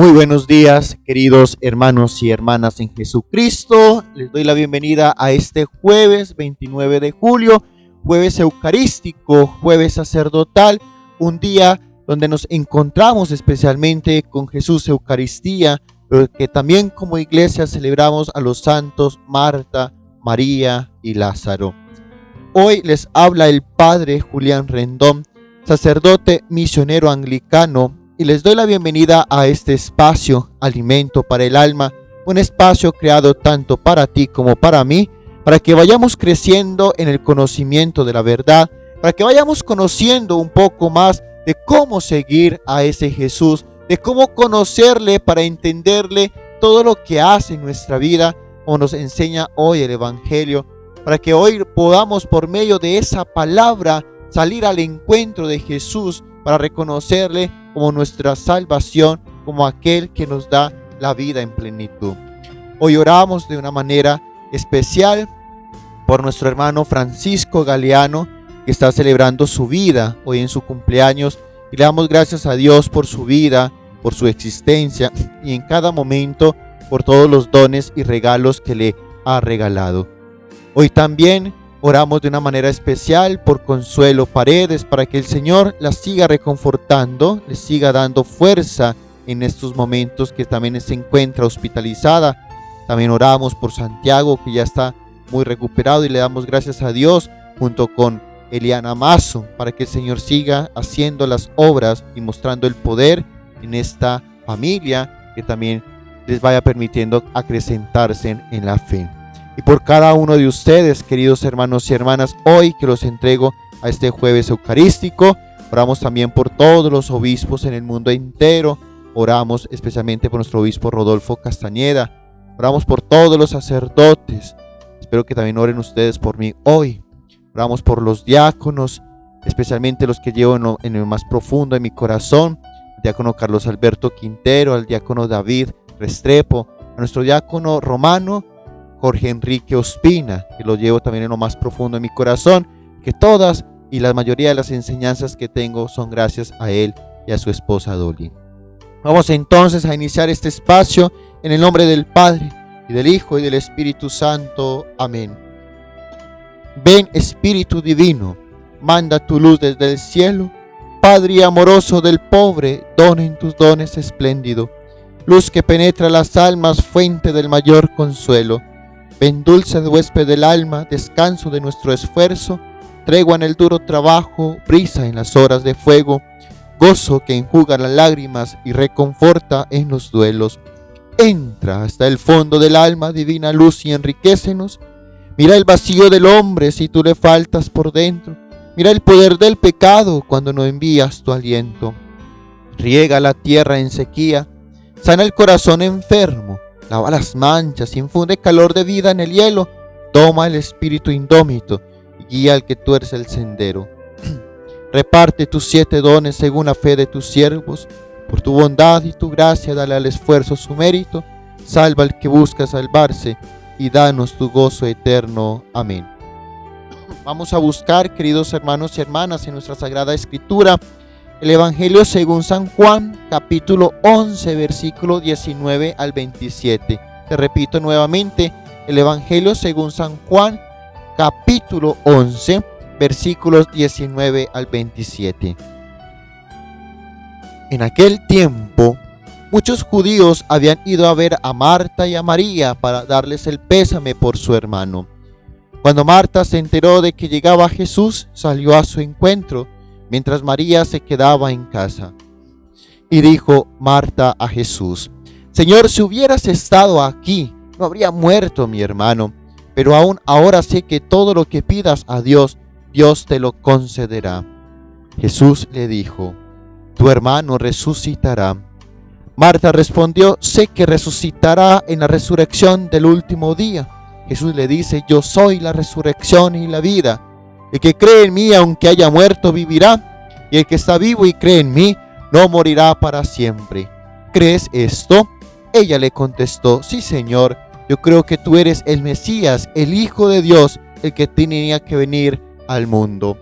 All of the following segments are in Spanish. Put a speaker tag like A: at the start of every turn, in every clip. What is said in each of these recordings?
A: Muy buenos días, queridos hermanos y hermanas en Jesucristo. Les doy la bienvenida a este jueves 29 de julio, jueves eucarístico, jueves sacerdotal, un día donde nos encontramos especialmente con Jesús Eucaristía, pero que también como iglesia celebramos a los santos Marta, María y Lázaro. Hoy les habla el Padre Julián Rendón, sacerdote misionero anglicano, y les doy la bienvenida a este espacio, Alimento para el Alma, un espacio creado tanto para ti como para mí, para que vayamos creciendo en el conocimiento de la verdad, para que vayamos conociendo un poco más de cómo seguir a ese Jesús, de cómo conocerle para entenderle todo lo que hace en nuestra vida, como nos enseña hoy el Evangelio, para que hoy podamos por medio de esa palabra salir al encuentro de Jesús para reconocerle como nuestra salvación, como aquel que nos da la vida en plenitud. Hoy oramos de una manera especial por nuestro hermano Francisco Galeano, que está celebrando su vida hoy en su cumpleaños, y le damos gracias a Dios por su vida, por su existencia y en cada momento por todos los dones y regalos que le ha regalado. Hoy también oramos de una manera especial por Consuelo Paredes, para que el Señor la siga reconfortando, le siga dando fuerza en estos momentos que también se encuentra hospitalizada. También oramos por Santiago, que ya está muy recuperado, y le damos gracias a Dios junto con Eliana Mazo, para que el Señor siga haciendo las obras y mostrando el poder en esta familia, que también les vaya permitiendo acrecentarse en la fe. Y por cada uno de ustedes, queridos hermanos y hermanas, hoy que los entrego a este jueves eucarístico, oramos también por todos los obispos en el mundo entero. Oramos especialmente por nuestro obispo Rodolfo Castañeda. Oramos por todos los sacerdotes. Espero que también oren ustedes por mí hoy. Oramos por los diáconos, especialmente los que llevo en lo más profundo de mi corazón. El diácono Carlos Alberto Quintero, al diácono David Restrepo, a nuestro diácono romano Jorge Enrique Ospina, que lo llevo también en lo más profundo de mi corazón, que todas y la mayoría de las enseñanzas que tengo son gracias a él y a su esposa Dolly. Vamos entonces a iniciar este espacio en el nombre del Padre, y del Hijo, y del Espíritu Santo. Amén. Ven, Espíritu Divino, manda tu luz desde el cielo, Padre amoroso del pobre, dona en tus dones espléndido, luz que penetra las almas, fuente del mayor consuelo. Ven, dulce huésped del alma, descanso de nuestro esfuerzo, tregua en el duro trabajo, brisa en las horas de fuego, gozo que enjuga las lágrimas y reconforta en los duelos. Entra hasta el fondo del alma, divina luz, y enriquécenos. Mira el vacío del hombre si tú le faltas por dentro. Mira el poder del pecado cuando no envías tu aliento. Riega la tierra en sequía, sana el corazón enfermo, lava las manchas, infunde calor de vida en el hielo, toma el espíritu indómito y guía al que tuerce el sendero. Reparte tus 7 dones según la fe de tus siervos, por tu bondad y tu gracia dale al esfuerzo su mérito, salva al que busca salvarse y danos tu gozo eterno. Amén. Vamos a buscar, queridos hermanos y hermanas, en nuestra Sagrada Escritura, el Evangelio según San Juan, capítulo 11, versículo 19 al 27. Te repito nuevamente, el Evangelio según San Juan, capítulo 11, versículos 19 al 27. En aquel tiempo, muchos judíos habían ido a ver a Marta y a María para darles el pésame por su hermano. Cuando Marta se enteró de que llegaba Jesús, salió a su encuentro, mientras María se quedaba en casa. Y dijo Marta a Jesús: Señor, si hubieras estado aquí, no habría muerto mi hermano, pero aún ahora sé que todo lo que pidas a Dios, Dios te lo concederá. Jesús le dijo: Tu hermano resucitará. Marta respondió: Sé que resucitará en la resurrección del último día. Jesús le dice: Yo soy la resurrección y la vida. El que cree en mí, aunque haya muerto, vivirá, y el que está vivo y cree en mí, no morirá para siempre. ¿Crees esto? Ella le contestó: Sí, Señor, yo creo que tú eres el Mesías, el Hijo de Dios, el que tenía que venir al mundo.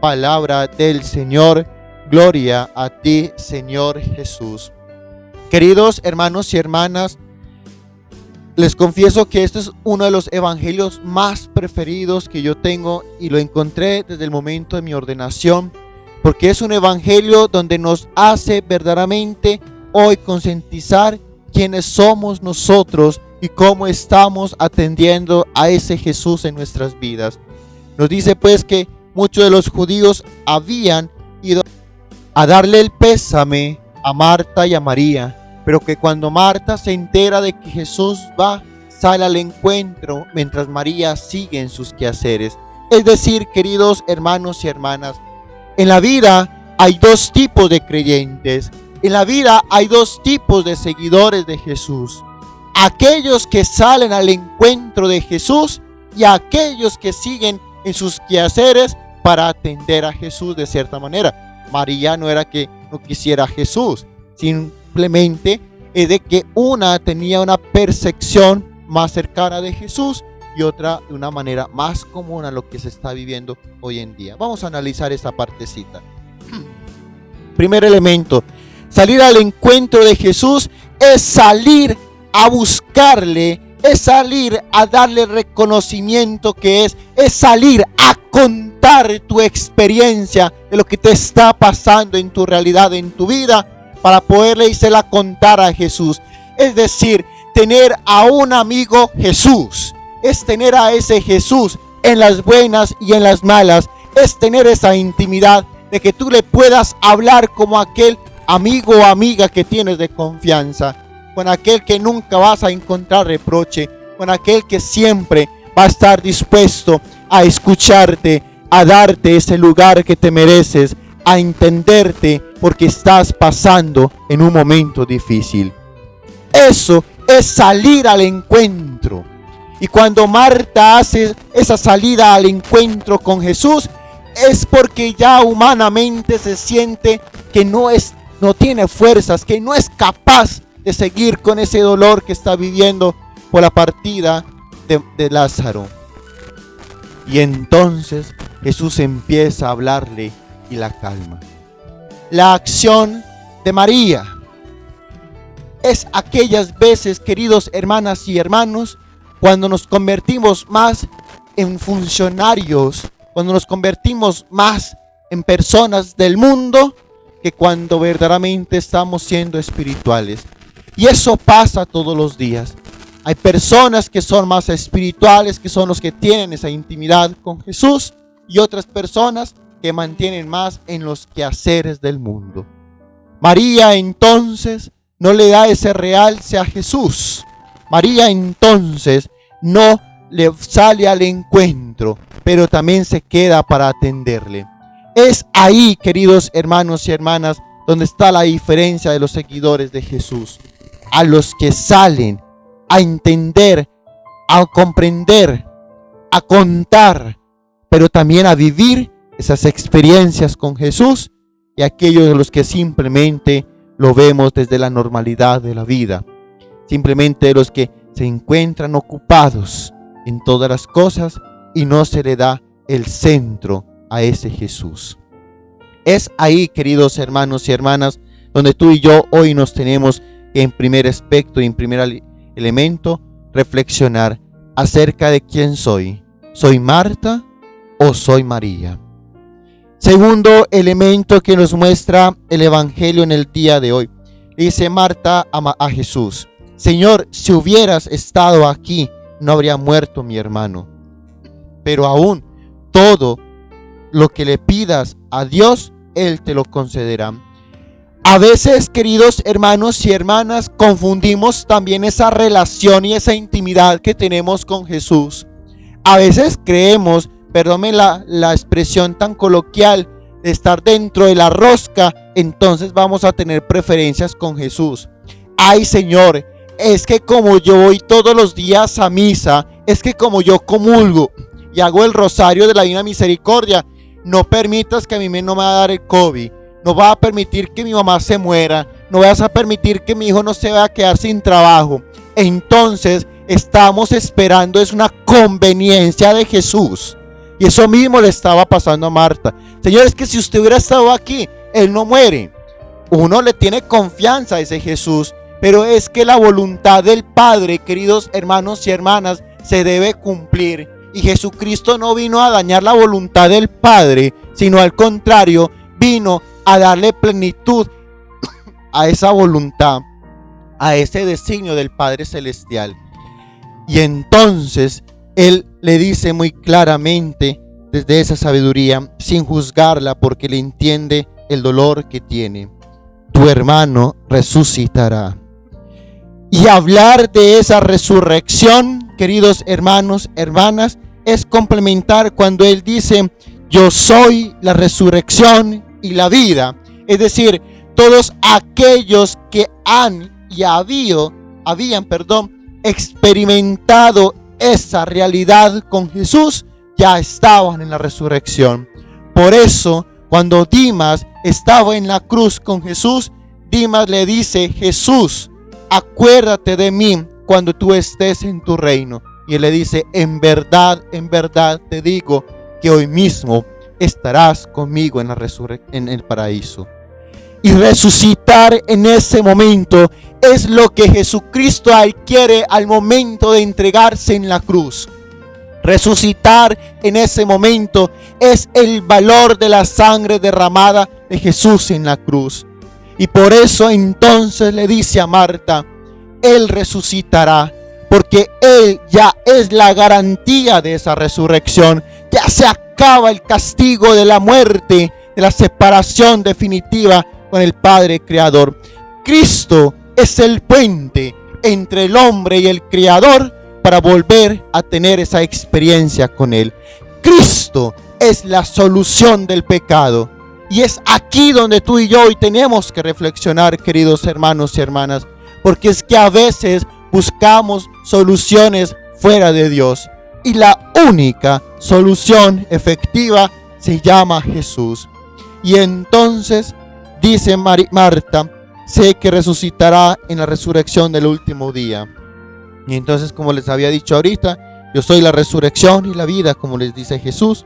A: Palabra del Señor. Gloria a ti, Señor Jesús. Queridos hermanos y hermanas, les confieso que este es uno de los evangelios más preferidos que yo tengo y lo encontré desde el momento de mi ordenación, porque es un evangelio donde nos hace verdaderamente hoy concientizar quiénes somos nosotros y cómo estamos atendiendo a ese Jesús en nuestras vidas. Nos dice pues que muchos de los judíos habían ido a darle el pésame a Marta y a María, pero que cuando Marta se entera de que Jesús va, sale al encuentro mientras María sigue en sus quehaceres. Es decir, queridos hermanos y hermanas, en la vida hay dos tipos de creyentes. En la vida hay dos tipos de seguidores de Jesús. Aquellos que salen al encuentro de Jesús y aquellos que siguen en sus quehaceres para atender a Jesús de cierta manera. María no era que no quisiera a Jesús, simplemente es de que una tenía una percepción más cercana de Jesús y otra de una manera más común a lo que se está viviendo hoy en día. Vamos a analizar esta partecita. Primer elemento, salir al encuentro de Jesús es salir a buscarle, es salir a darle reconocimiento que es salir a contar tu experiencia de lo que te está pasando en tu realidad, en tu vida, para poderle írsela contar a Jesús. Es decir, tener a un amigo Jesús, es tener a ese Jesús en las buenas y en las malas, es tener esa intimidad de que tú le puedas hablar como aquel amigo o amiga que tienes de confianza, con aquel que nunca vas a encontrar reproche, con aquel que siempre va a estar dispuesto a escucharte, a darte ese lugar que te mereces, a entenderte porque estás pasando en un momento difícil. Eso es salir al encuentro. Y cuando Marta hace esa salida al encuentro con Jesús, es porque ya humanamente se siente que no tiene fuerzas, que no es capaz de seguir con ese dolor que está viviendo por la partida de Lázaro. Y entonces Jesús empieza a hablarle y la calma. La acción de María es aquellas veces, queridos hermanas y hermanos, cuando nos convertimos más en funcionarios, cuando nos convertimos más en personas del mundo, que cuando verdaderamente estamos siendo espirituales. Y eso pasa todos los días. Hay personas que son más espirituales, que son los que tienen esa intimidad con Jesús, y otras personas que mantienen más en los quehaceres del mundo. María entonces no le da ese realce a Jesús. María entonces no le sale al encuentro, pero también se queda para atenderle. Es ahí, queridos hermanos y hermanas, donde está la diferencia de los seguidores de Jesús. A los que salen a entender, a comprender, a contar, pero también a vivir esas experiencias con Jesús, y aquellos de los que simplemente lo vemos desde la normalidad de la vida, simplemente de los que se encuentran ocupados en todas las cosas y no se le da el centro a ese Jesús. Es ahí, queridos hermanos y hermanas, donde tú y yo hoy nos tenemos que en primer aspecto y en primer elemento reflexionar acerca de quién soy. ¿Soy Marta o soy María? Segundo elemento que nos muestra el evangelio en el día de hoy. Dice Marta a Jesús: Señor, si hubieras estado aquí, no habría muerto mi hermano. Pero aún todo lo que le pidas a Dios, Él te lo concederá. A veces, queridos hermanos y hermanas, confundimos también esa relación y esa intimidad que tenemos con Jesús. A veces creemos, perdónme la expresión tan coloquial, de estar dentro de la rosca, entonces vamos a tener preferencias con Jesús. Ay, Señor, es que como yo voy todos los días a misa, es que como yo comulgo y hago el rosario de la Divina Misericordia, no permitas que a mí no me va a dar el COVID. No vas a permitir que mi mamá se muera. No vas a permitir que mi hijo no se vaya a quedar sin trabajo. Entonces estamos esperando, es una conveniencia de Jesús. Y eso mismo le estaba pasando a Marta. Señor, es que si usted hubiera estado aquí, Él no muere. Uno le tiene confianza a ese Jesús. pero es que la voluntad del Padre, queridos hermanos y hermanas, se debe cumplir. Y Jesucristo no vino a dañar la voluntad del Padre, sino al contrario, vino a darle plenitud a esa voluntad, a ese designio del Padre Celestial. Y entonces Él le dice muy claramente, desde esa sabiduría, sin juzgarla, porque le entiende el dolor que tiene: tu hermano resucitará. Y hablar de esa resurrección, queridos hermanos, hermanas, es complementar cuando Él dice: yo soy la resurrección y la vida. Es decir, todos aquellos que habían experimentado esa realidad con Jesús, ya estaban en la resurrección. Por eso, cuando Dimas estaba en la cruz con Jesús, Dimas le dice: Jesús, acuérdate de mí cuando tú estés en tu reino. Y Él le dice: en verdad te digo que hoy mismo estarás conmigo en el paraíso. Y resucitar en ese momento es lo que Jesucristo adquiere al momento de entregarse en la cruz. Resucitar en ese momento es el valor de la sangre derramada de Jesús en la cruz. Y por eso entonces le dice a Marta: Él resucitará, porque Él ya es la garantía de esa resurrección. Ya se acaba el castigo de la muerte, de la separación definitiva con el Padre Creador. Cristo es el puente entre el hombre y el Creador para volver a tener esa experiencia con Él. Cristo es la solución del pecado. Y es aquí donde tú y yo hoy tenemos que reflexionar, queridos hermanos y hermanas, porque es que a veces buscamos soluciones fuera de Dios. Y la única solución efectiva se llama Jesús. Y entonces dice Marta: sé que resucitará en la resurrección del último día. Y entonces, como les había dicho ahorita, yo soy la resurrección y la vida, como les dice Jesús.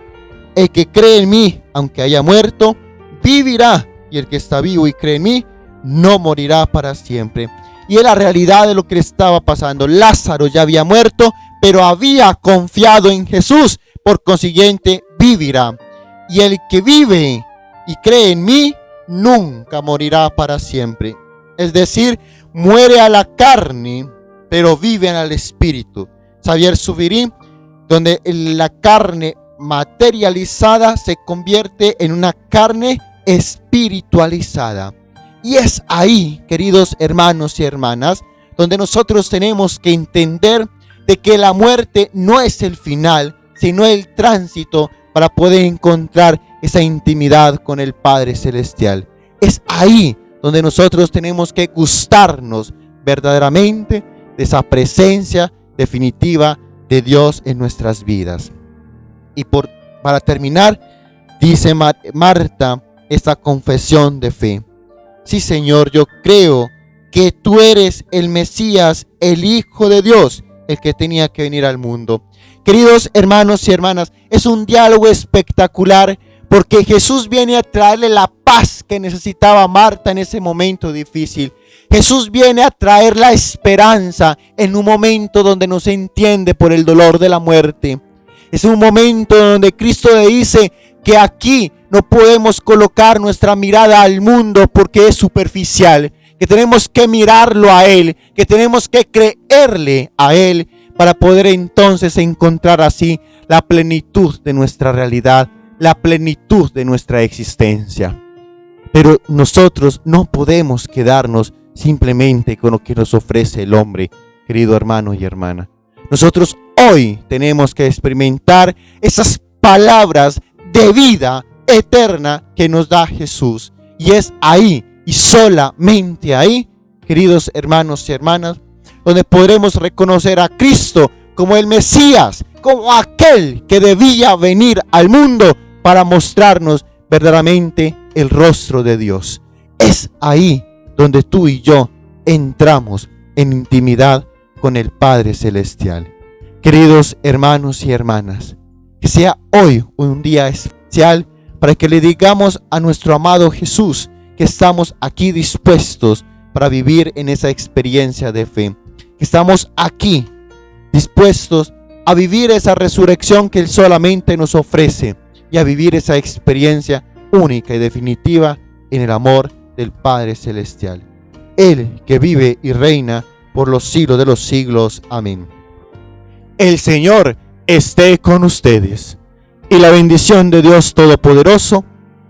A: El que cree en mí, aunque haya muerto, vivirá. Y el que está vivo y cree en mí, no morirá para siempre. Y es la realidad de lo que le estaba pasando. Lázaro ya había muerto, pero había confiado en Jesús. Por consiguiente, vivirá. Y el que vive y cree en mí, nunca morirá para siempre. Es decir, muere a la carne, pero vive al espíritu. Xavier Zuvirín, donde la carne materializada se convierte en una carne espiritualizada. Y es ahí, queridos hermanos y hermanas, donde nosotros tenemos que entender de que la muerte no es el final, sino el tránsito para poder encontrar esa intimidad con el Padre Celestial. Es ahí donde nosotros tenemos que gustarnos verdaderamente de esa presencia definitiva de Dios en nuestras vidas. Y para terminar, dice Marta esta confesión de fe: sí, Señor, yo creo que tú eres el Mesías, el Hijo de Dios, el que tenía que venir al mundo. Queridos hermanos y hermanas, es un diálogo espectacular, porque Jesús viene a traerle la paz que necesitaba Marta en ese momento difícil. Jesús viene a traer la esperanza en un momento donde no se entiende por el dolor de la muerte. Es un momento donde Cristo le dice que aquí no podemos colocar nuestra mirada al mundo porque es superficial, que tenemos que mirarlo a Él, que tenemos que creerle a Él para poder entonces encontrar así la plenitud de nuestra realidad, la plenitud de nuestra existencia. Pero nosotros no podemos quedarnos simplemente con lo que nos ofrece el hombre, querido hermano y hermana. Nosotros hoy tenemos que experimentar esas palabras de vida eterna que nos da Jesús. Y es ahí y solamente ahí, queridos hermanos y hermanas, donde podremos reconocer a Cristo como el Mesías, como aquel que debía venir al mundo para mostrarnos verdaderamente el rostro de Dios. Es ahí donde tú y yo entramos en intimidad con el Padre Celestial. Queridos hermanos y hermanas, que sea hoy un día especial para que le digamos a nuestro amado Jesús que estamos aquí dispuestos para vivir en esa experiencia de fe. Que estamos aquí dispuestos a vivir esa resurrección que Él solamente nos ofrece y a vivir esa experiencia única y definitiva en el amor del Padre Celestial. Él que vive y reina por los siglos de los siglos. Amén. El Señor esté con ustedes, y la bendición de Dios Todopoderoso,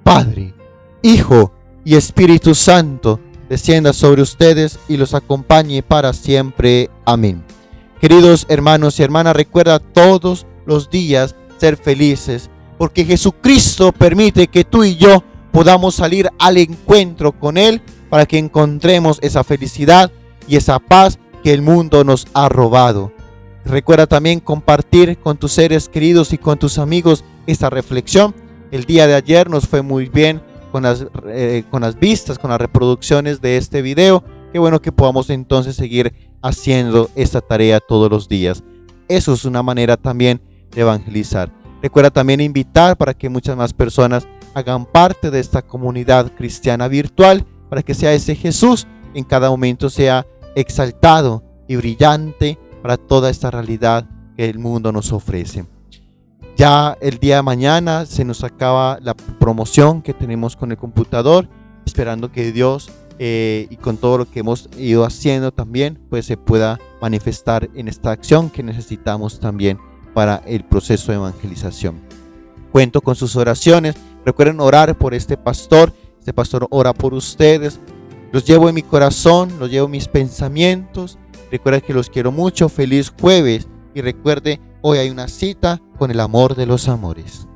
A: Padre, Hijo y Espíritu Santo, descienda sobre ustedes y los acompañe para siempre. Amén. Queridos hermanos y hermanas, recuerda todos los días ser felices, porque Jesucristo permite que tú y yo podamos salir al encuentro con Él para que encontremos esa felicidad y esa paz que el mundo nos ha robado. Recuerda también compartir con tus seres queridos y con tus amigos esta reflexión. El día de ayer nos fue muy bien con las vistas, con las reproducciones de este video. Qué bueno que podamos entonces seguir haciendo esta tarea todos los días. Eso es una manera también de evangelizar. Recuerda también invitar para que muchas más personas hagan parte de esta comunidad cristiana virtual, para que sea ese Jesús en cada momento sea exaltado y brillante para toda esta realidad que el mundo nos ofrece. Ya el día de mañana se nos acaba la promoción que tenemos con el computador, esperando que Dios y con todo lo que hemos ido haciendo también, pues se pueda manifestar en esta acción que necesitamos también para el proceso de evangelización. Cuento con sus oraciones. Recuerden orar por este pastor ora por ustedes. Los llevo en mi corazón, los llevo en mis pensamientos. Recuerden que los quiero mucho. Feliz jueves. Y recuerde, hoy hay una cita con el amor de los amores.